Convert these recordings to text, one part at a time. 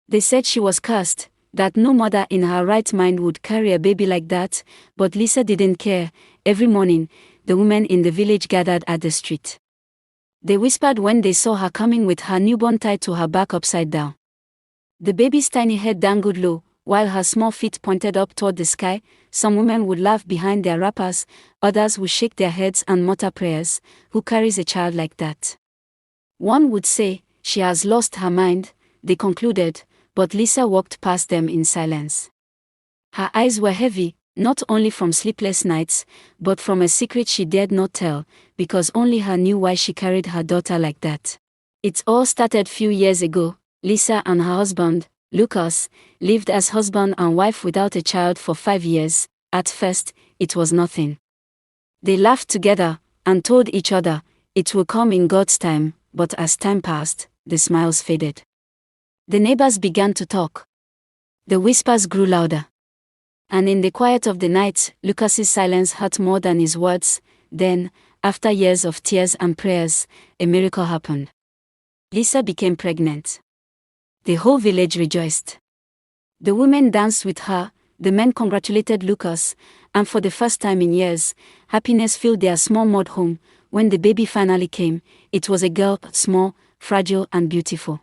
They said she was cursed, that no mother in her right mind would carry a baby like that, but Lisa didn't care. Every morning, the women in the village gathered at the street. They whispered when they saw her coming with her newborn tied to her back upside down. The baby's tiny head dangled low, while her small feet pointed up toward the sky. Some women would laugh behind their wrappers, others would shake their heads and mutter prayers. Who carries a child like that? One would say, she has lost her mind, they concluded, but Lisa walked past them in silence. Her eyes were heavy, not only from sleepless nights, but from a secret she dared not tell, because only her knew why she carried her daughter like that. It all started few years ago. Lisa and her husband, Lucas, lived as husband and wife without a child for 5 years. At first, it was nothing. They laughed together, and told each other, it will come in God's time, but as time passed, the smiles faded. The neighbors began to talk. The whispers grew louder. And in the quiet of the night, Lucas's silence hurt more than his words. Then, after years of tears and prayers, a miracle happened. Lisa became pregnant. The whole village rejoiced. The women danced with her, the men congratulated Lucas, and for the first time in years, happiness filled their small mud home. When the baby finally came, it was a girl, small, fragile and beautiful.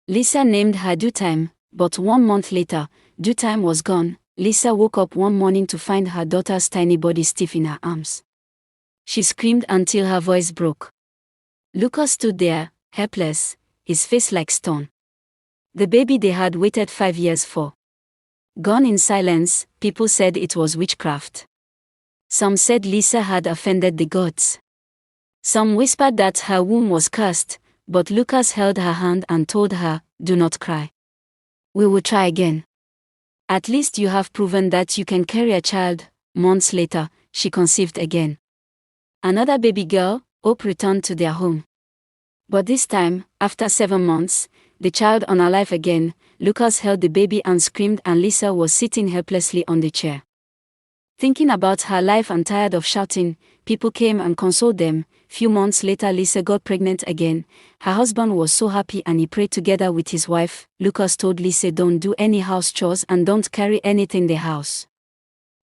Lisa named her Dewtime, but 1 month later, Dewtime was gone. Lisa woke up one morning to find her daughter's tiny body stiff in her arms. She screamed until her voice broke. Lucas stood there, helpless, his face like stone. The baby they had waited 5 years for. Gone in silence, people said it was witchcraft. Some said Lisa had offended the gods. Some whispered that her womb was cursed, but Lucas held her hand and told her, do not cry. We will try again. At least you have proven that you can carry a child. Months later, she conceived again. Another baby girl, Hope, returned to their home. But this time, after 7 months, the child unalive again. Lucas held the baby and screamed, and Lisa was sitting helplessly on the chair. Thinking about her life and tired of shouting, people came and consoled them. Few months later, Lisa got pregnant again. Her husband was so happy and he prayed together with his wife. Lucas told Lisa, don't do any house chores and don't carry anything in the house.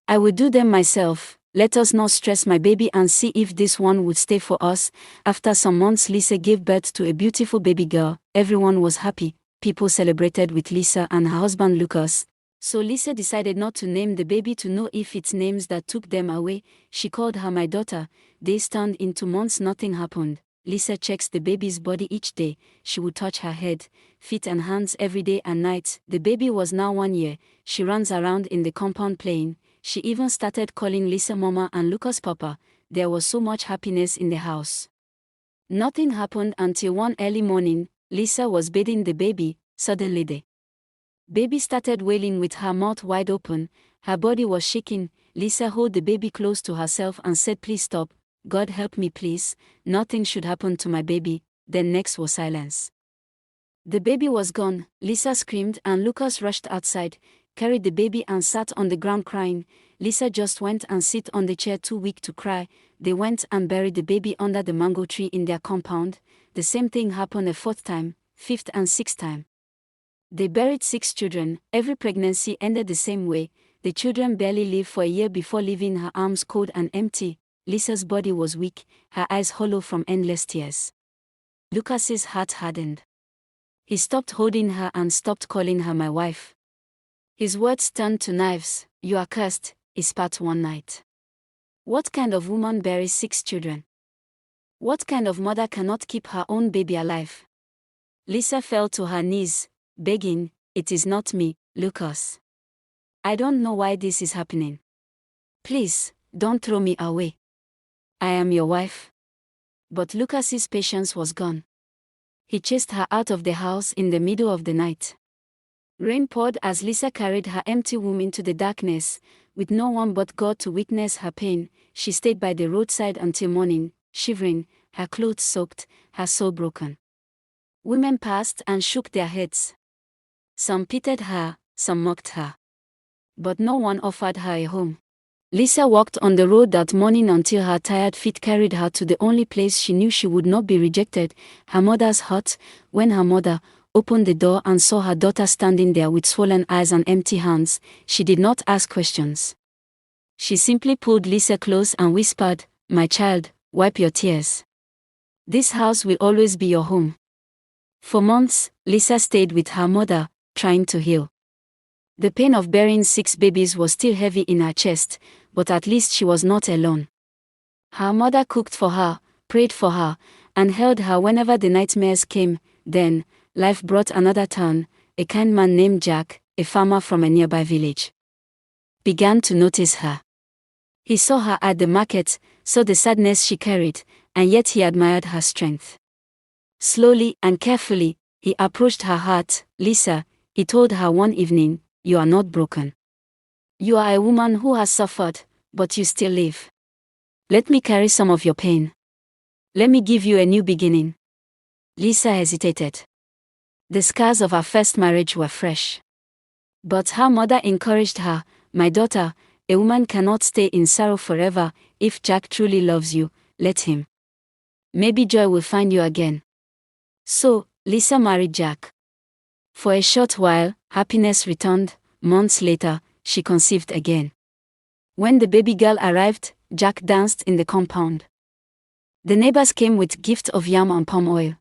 I will do them myself. Let us not stress my baby and see if this one would stay for us. After some months, Lisa gave birth to a beautiful baby girl. Everyone was happy. People celebrated with Lisa and her husband Lucas. So Lisa decided not to name the baby to know if it's names that took them away. She called her my daughter. Days turned into months, nothing happened. Lisa checks the baby's body each day. She would touch her head, feet and hands every day and night. The baby was now 1 year. She runs around in the compound playing. She even started calling Lisa Mama and Lucas Papa. There was so much happiness in the house. Nothing happened until one early morning. Lisa was bathing the baby. Suddenly the baby started wailing with her mouth wide open. Her body was shaking. Lisa held the baby close to herself and said, please stop. God help me please. Nothing should happen to my baby. Then next was silence. The baby was gone. Lisa screamed and Lucas rushed outside, carried the baby and sat on the ground crying. Lisa just went and sit on the chair, too weak to cry. They went and buried the baby under the mango tree in their compound. The same thing happened a 4th time, 5th and 6th time. They buried 6 children. Every pregnancy ended the same way. The children barely lived for a year before leaving her arms cold and empty. Lisa's body was weak, her eyes hollow from endless tears. Lucas's heart hardened. He stopped holding her and stopped calling her my wife. His words turned to knives. You are cursed, he spat one night. What kind of woman buries 6 children? What kind of mother cannot keep her own baby alive? Lisa fell to her knees, begging, it is not me, Lucas. I don't know why this is happening. Please, don't throw me away. I am your wife. But Lucas's patience was gone. He chased her out of the house in the middle of the night. Rain poured as Lisa carried her empty womb into the darkness. With no one but God to witness her pain, she stayed by the roadside until morning, shivering, her clothes soaked, her soul broken. Women passed and shook their heads. Some pitied her, some mocked her. But no one offered her a home. Lisa walked on the road that morning until her tired feet carried her to the only place she knew she would not be rejected, her mother's hut. When her mother opened the door and saw her daughter standing there with swollen eyes and empty hands, she did not ask questions. She simply pulled Lisa close and whispered, "My child, wipe your tears. This house will always be your home." For months, Lisa stayed with her mother, trying to heal. The pain of bearing 6 babies was still heavy in her chest, but at least she was not alone. Her mother cooked for her, prayed for her, and held her whenever the nightmares came. Then, life brought another turn. A kind man named Jack, a farmer from a nearby village, began to notice her. He saw her at the market, saw the sadness she carried, and yet he admired her strength. Slowly and carefully, he approached her heart. "Lisa," he told her one evening, "you are not broken. You are a woman who has suffered, but you still live. Let me carry some of your pain. Let me give you a new beginning." Lisa hesitated. The scars of her first marriage were fresh. But her mother encouraged her, "My daughter, a woman cannot stay in sorrow forever. If Jack truly loves you, let him. Maybe joy will find you again." So, Lisa married Jack. For a short while, happiness returned. Months later, she conceived again. When the baby girl arrived, Jack danced in the compound. The neighbors came with gifts of yam and palm oil.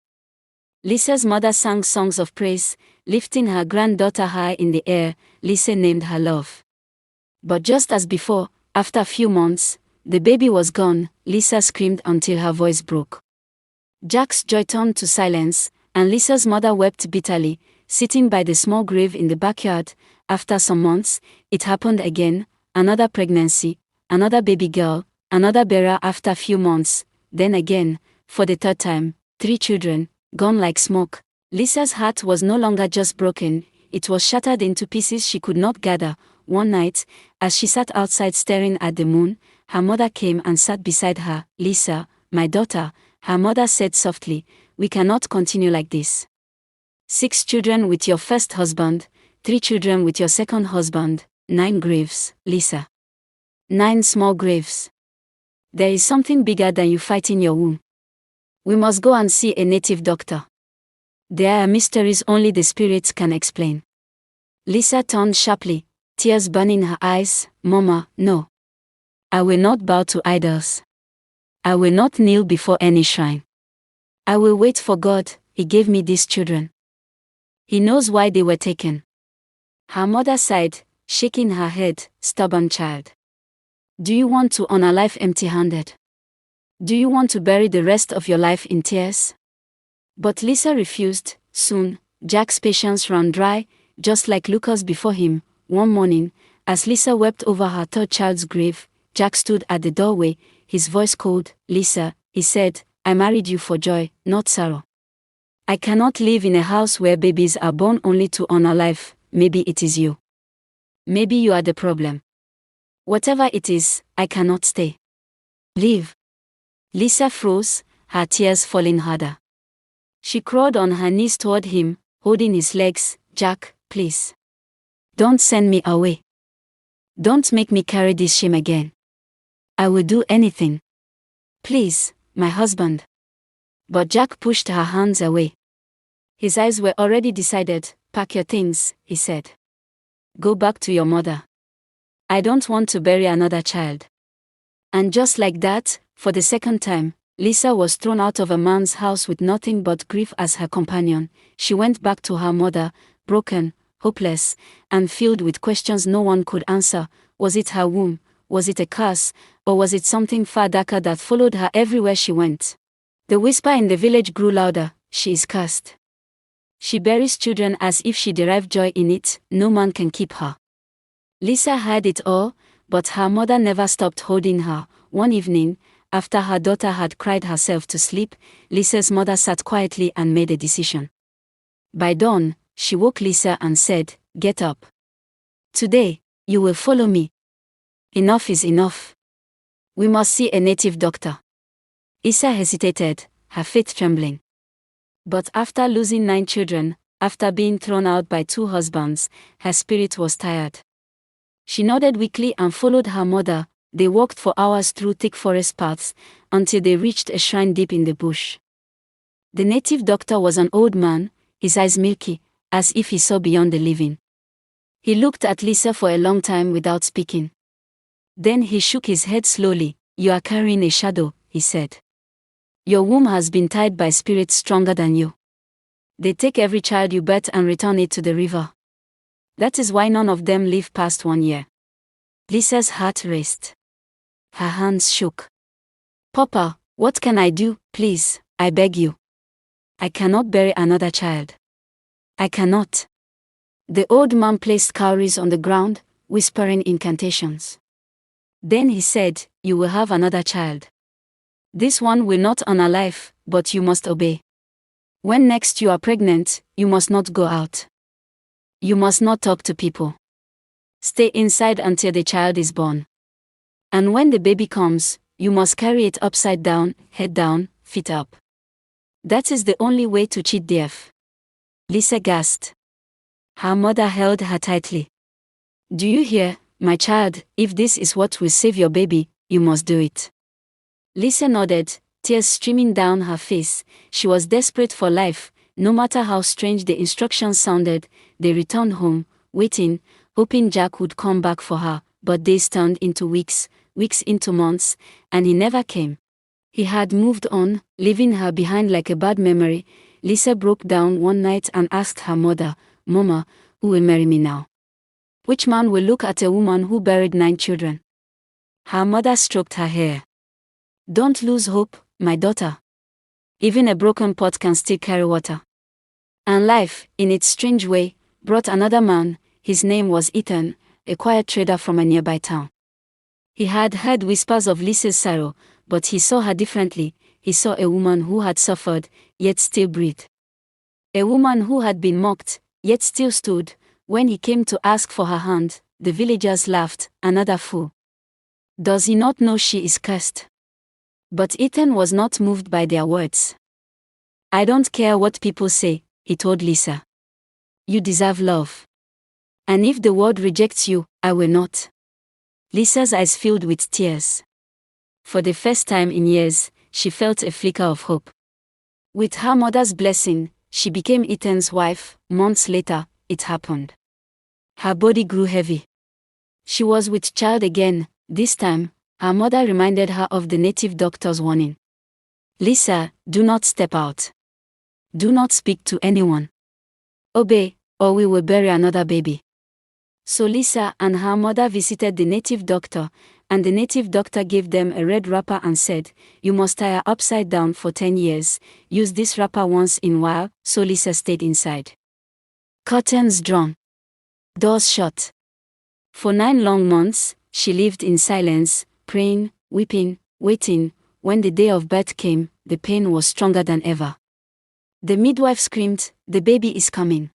Lisa's mother sang songs of praise, lifting her granddaughter high in the air. Lisa named her Love. But just as before, after a few months, the baby was gone. Lisa screamed until her voice broke. Jack's joy turned to silence, and Lisa's mother wept bitterly, sitting by the small grave in the backyard. After some months, it happened again. Another pregnancy, another baby girl, another burial after a few months, then again, for the third time, 3 children, gone like smoke. Lisa's heart was no longer just broken, it was shattered into pieces she could not gather. One night, as she sat outside staring at the moon, her mother came and sat beside her. "Lisa, my daughter," her mother said softly, "we cannot continue like this. 6 children with your first husband, 3 children with your second husband, 9 graves, Lisa. 9 small graves. There is something bigger than you fighting your womb. We must go and see a native doctor. There are mysteries only the spirits can explain." Lisa turned sharply, tears burning her eyes. "Mama, no. I will not bow to idols. I will not kneel before any shrine. I will wait for God. He gave me these children. He knows why they were taken." Her mother sighed, shaking her head. "Stubborn child. Do you want to honor life empty-handed? Do you want to bury the rest of your life in tears?" But Lisa refused. Soon, Jack's patience ran dry, just like Lucas before him. One morning, as Lisa wept over her third child's grave, Jack stood at the doorway, his voice cold. "Lisa," he said, "I married you for joy, not sorrow. I cannot live in a house where babies are born only to honor life. Maybe it is you. Maybe you are the problem. Whatever it is, I cannot stay. Leave." Lisa froze, her tears falling harder. She crawled on her knees toward him, holding his legs. "Jack, please. Don't send me away. Don't make me carry this shame again. I will do anything. Please, my husband." But Jack pushed her hands away. His eyes were already decided. "Pack your things," he said. "Go back to your mother. I don't want to bury another child." And just like that, for the second time, Lisa was thrown out of a man's house with nothing but grief as her companion. She went back to her mother, broken, hopeless, and filled with questions no one could answer. Was it her womb? Was it a curse? Or was it something far darker that followed her everywhere she went? The whisper in the village grew louder. "She is cursed. She buries children as if she derived joy in it. No man can keep her." Lisa heard it all, but her mother never stopped holding her. One evening, after her daughter had cried herself to sleep, Lisa's mother sat quietly and made a decision. By dawn, she woke Lisa and said, "Get up. Today, you will follow me. Enough is enough. We must see a native doctor." Lisa hesitated, her faith trembling. But after losing 9 children, after being thrown out by 2 husbands, her spirit was tired. She nodded weakly and followed her mother. They walked for hours through thick forest paths, until they reached a shrine deep in the bush. The native doctor was an old man, his eyes milky, as if he saw beyond the living. He looked at Lisa for a long time without speaking. Then he shook his head slowly. "You are carrying a shadow," he said. "Your womb has been tied by spirits stronger than you. They take every child you birth and return it to the river. That is why none of them live past 1 year." Lisa's heart raced. Her hands shook. "Papa, what can I do, please, I beg you? I cannot bury another child. I cannot." The old man placed cowries on the ground, whispering incantations. Then he said, "You will have another child. This one will not honor life, but you must obey. When next you are pregnant, you must not go out. You must not talk to people. Stay inside until the child is born. And when the baby comes, you must carry it upside down, head down, feet up. That is the only way to cheat death." Lisa gasped. Her mother held her tightly. "Do you hear, my child? If this is what will save your baby, you must do it." Lisa nodded, tears streaming down her face. She was desperate for life. No matter how strange the instructions sounded, they returned home, waiting, hoping Jack would come back for her. But days turned into weeks, weeks into months, and he never came. He had moved on, leaving her behind like a bad memory. Lisa broke down one night and asked her mother, "Mama, who will marry me now? Which man will look at a woman who buried 9 children?" Her mother stroked her hair. "Don't lose hope, my daughter. Even a broken pot can still carry water." And life, in its strange way, brought another man. His name was Ethan, a quiet trader from a nearby town. He had heard whispers of Lisa's sorrow, but he saw her differently. He saw a woman who had suffered, yet still breathed. A woman who had been mocked, yet still stood. When he came to ask for her hand, the villagers laughed. "Another fool. Does he not know she is cursed?" But Ethan was not moved by their words. "I don't care what people say," he told Lisa. "You deserve love. And if the world rejects you, I will not." Lisa's eyes filled with tears. For the first time in years, she felt a flicker of hope. With her mother's blessing, she became Ethan's wife. Months later, it happened. Her body grew heavy. She was with child again. This time, her mother reminded her of the native doctor's warning. "Lisa, do not step out. Do not speak to anyone. Obey, or we will bury another baby." So Lisa and her mother visited the native doctor, and the native doctor gave them a red wrapper and said, "You must tie her upside down for 10 years. Use this wrapper once in a while." So Lisa stayed inside. Curtains drawn. Doors shut. For 9 long months, she lived in silence, praying, weeping, waiting. When the day of birth came, the pain was stronger than ever. The midwife screamed, "The baby is coming."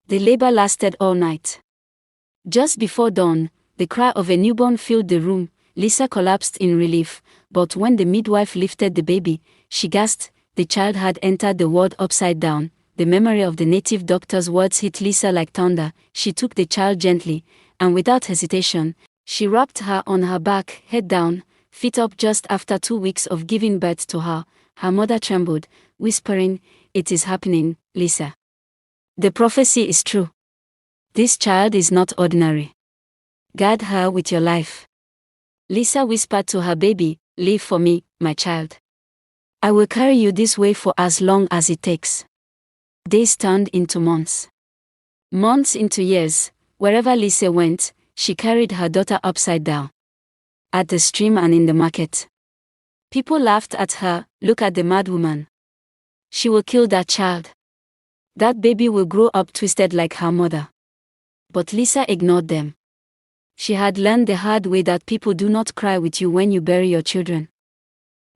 The labor lasted all night. Just before dawn, the cry of a newborn filled the room. Lisa collapsed in relief, but when the midwife lifted the baby, she gasped. The child had entered the world upside down. The memory of the native doctor's words hit Lisa like thunder. She took the child gently, and without hesitation, she wrapped her on her back, head down, feet up. Just after 2 weeks of giving birth to her, her mother trembled, whispering, "It is happening, Lisa. The prophecy is true. This child is not ordinary. Guard her with your life." Lisa whispered to her baby, "Live for me, my child. I will carry you this way for as long as it takes." Days turned into months. Months into years. Wherever Lisa went, she carried her daughter upside down. At the stream and in the market. People laughed at her. "Look at the mad woman. She will kill that child. That baby will grow up twisted like her mother." But Lisa ignored them. She had learned the hard way that people do not cry with you when you bury your children.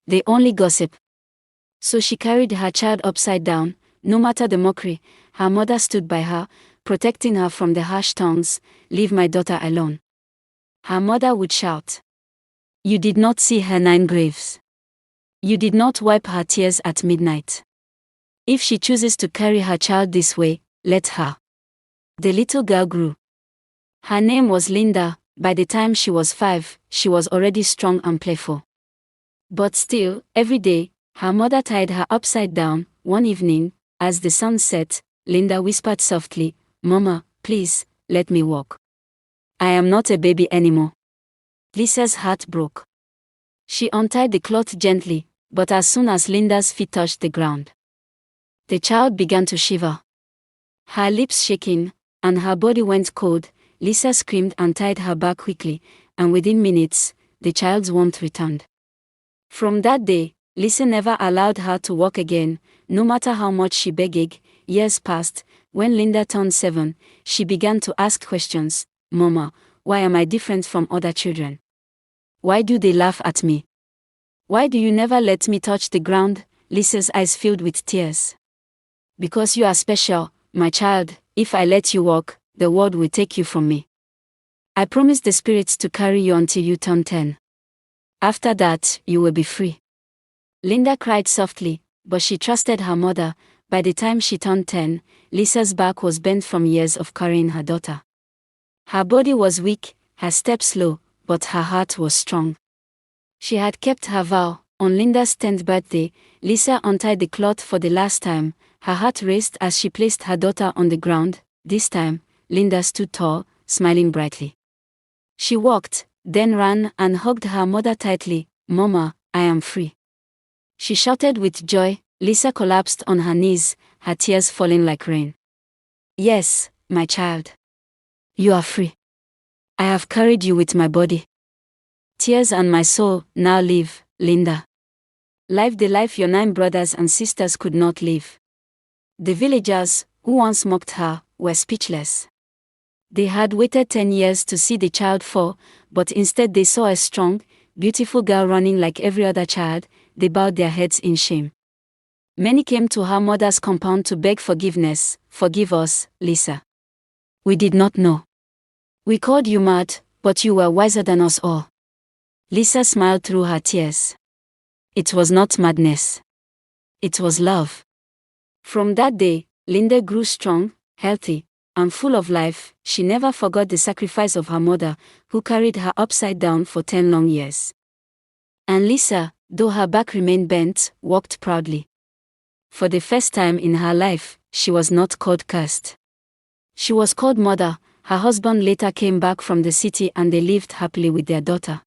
They only gossip. So she carried her child upside down. No matter the mockery, her mother stood by her, protecting her from the harsh tongues. "Leave my daughter alone." Her mother would shout. "You did not see her 9 graves. You did not wipe her tears at midnight. If she chooses to carry her child this way, let her." The little girl grew. Her name was Linda. By the time she was 5, she was already strong and playful. But still, every day, her mother tied her upside down. One evening, as the sun set, Linda whispered softly, "Mama, please, let me walk. I am not a baby anymore." Lisa's heart broke. She untied the cloth gently, but as soon as Linda's feet touched the ground, the child began to shiver. Her lips shaking, and her body went cold. Lisa screamed and tied her back quickly, and within minutes, the child's warmth returned. From that day, Lisa never allowed her to walk again, no matter how much she begged. Years passed. When Linda turned 7, she began to ask questions. "Mama, why am I different from other children? Why do they laugh at me? Why do you never let me touch the ground?" Lisa's eyes filled with tears. "Because you are special, my child. If I let you walk, the world will take you from me. I promise the spirits to carry you until you turn 10. After that, you will be free." Linda cried softly, but she trusted her mother. By the time she turned 10, Lisa's back was bent from years of carrying her daughter. Her body was weak, her steps slow, but her heart was strong. She had kept her vow. On Linda's 10th birthday, Lisa untied the cloth for the last time. Her heart raced as she placed her daughter on the ground. This time, Linda stood tall, smiling brightly. She walked, then ran and hugged her mother tightly. "Mama, I am free," she shouted with joy. Lisa collapsed on her knees, her tears falling like rain. "Yes, my child. You are free. I have carried you with my body, tears and my soul. Now live, Linda. Live the life your 9 brothers and sisters could not live." The villagers, who once mocked her, were speechless. They had waited 10 years to see the child fall, but instead they saw a strong, beautiful girl running like every other child. They bowed their heads in shame. Many came to her mother's compound to beg forgiveness. "Forgive us, Lisa. We did not know. We called you mad, but you were wiser than us all." Lisa smiled through her tears. It was not madness. It was love. From that day, Linda grew strong, healthy, and full of life. She never forgot the sacrifice of her mother, who carried her upside down for 10 long years. And Lisa, though her back remained bent, walked proudly. For the first time in her life, she was not called cursed. She was called mother. Her husband later came back from the city and they lived happily with their daughter.